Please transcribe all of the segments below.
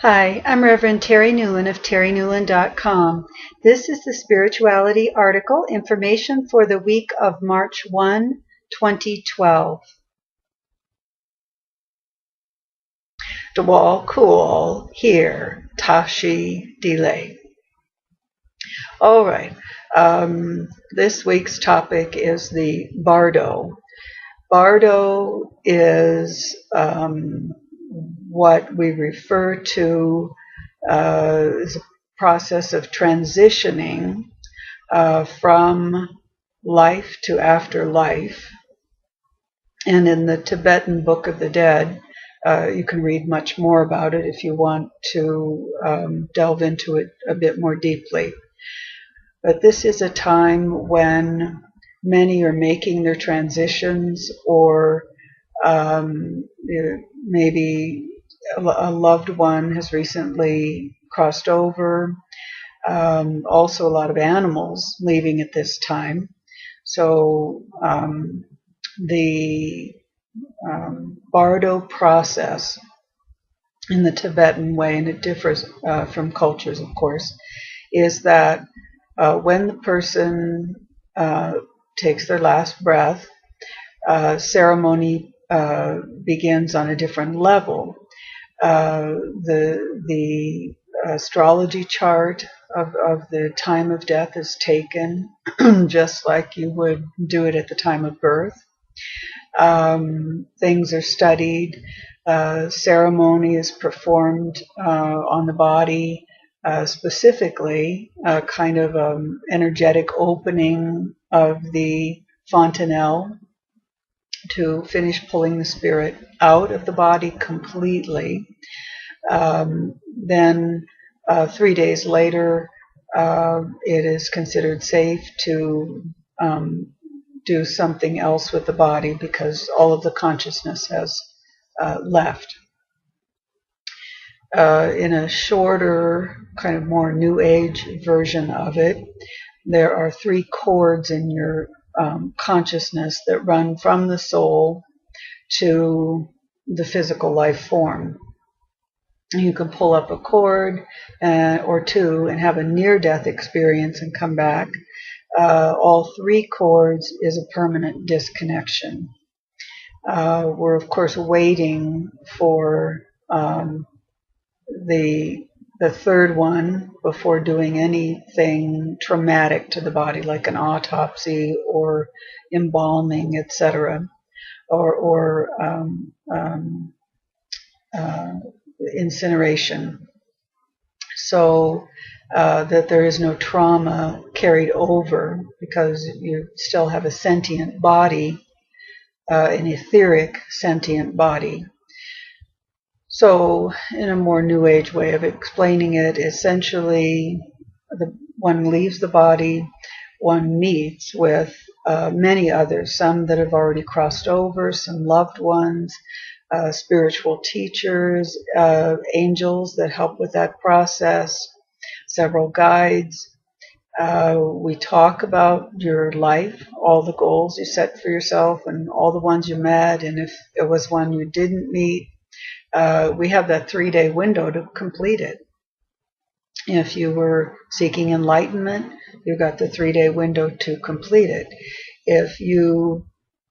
Hi, I'm Reverend Terri Newlon of TerriNewlon.com. This is the spirituality article information for the week of March 1, 2012. Djwhal Khul here, Tashi delay. All right. This week's topic is the Bardo. Bardo is what we refer to as a process of transitioning from life to afterlife. And in the Tibetan Book of the Dead, you can read much more about it if you want to delve into it a bit more deeply. But this is a time when many are making their transitions, or maybe a loved one has recently crossed over. Also, a lot of animals leaving at this time. So the Bardo process in the Tibetan way, and it differs from cultures, of course, is that when the person takes their last breath, ceremony begins on a different level. The astrology chart of the time of death is taken just like you would do it at the time of birth. Things are studied. Ceremony is performed on the body, specifically kind of energetic opening of the fontanelle to finish pulling the spirit out of the body completely. Then 3 days later, it is considered safe to do something else with the body because all of the consciousness has left. In a shorter, kind of more New Age version of it, there are 3 chords in your consciousness that run from the soul to the physical life form. You can pull up a cord or 2 and have a near-death experience and come back. All 3 chords is a permanent disconnection. We're, of course, waiting for the 3rd one before doing anything traumatic to the body, like an autopsy or embalming, etc., or incineration, so that there is no trauma carried over, because you still have a sentient body, an etheric sentient body. So, in a more New Age way of explaining it, essentially, one leaves the body, one meets with many others, some that have already crossed over, some loved ones, spiritual teachers, angels that help with that process, several guides. We talk about your life, all the goals you set for yourself and all the ones you met, and if it was one you didn't meet, we have that 3-day window to complete it. If you were seeking enlightenment, you've got the 3-day window to complete it. If you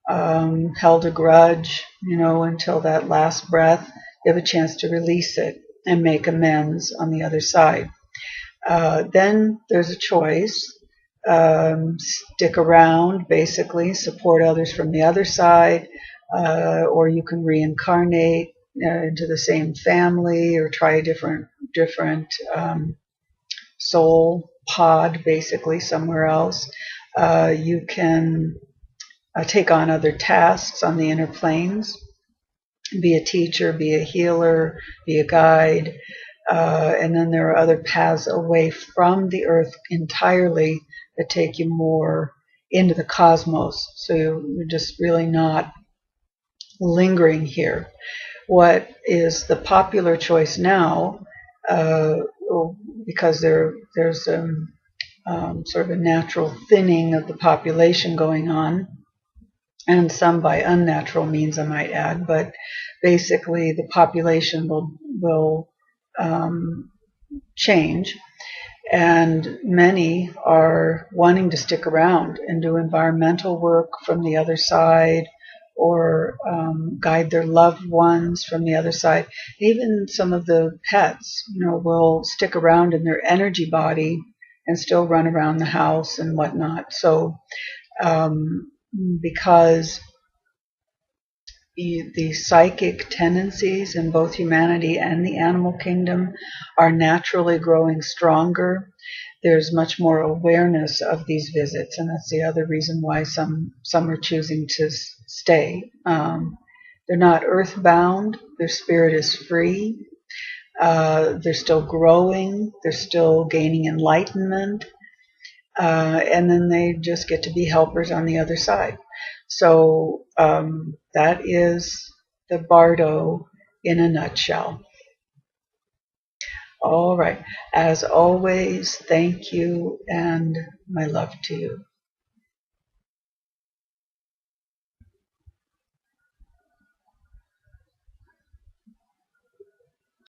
held a grudge, until that last breath, you have a chance to release it and make amends on the other side. Then there's a choice. Stick around, basically, support others from the other side, or you can reincarnate into the same family, or try a different soul pod, basically, somewhere else. You can take on other tasks on the inner planes, be a teacher, be a healer, be a guide, and then there are other paths away from the earth entirely that take you more into the cosmos, so you're just really not lingering here. What is the popular choice now, because there's sort of a natural thinning of the population going on, and some by unnatural means, I might add, but basically the population will change, and many are wanting to stick around and do environmental work from the other side, or guide their loved ones from the other side. Even some of the pets, will stick around in their energy body and still run around the house and whatnot. So because the psychic tendencies in both humanity and the animal kingdom are naturally growing stronger, there's much more awareness of these visits, and that's the other reason why some are choosing to stay. They're not earthbound. Their spirit is free. They're still growing. They're still gaining enlightenment. And then they just get to be helpers on the other side. So that is the Bardo in a nutshell. All right. As always, thank you and my love to you.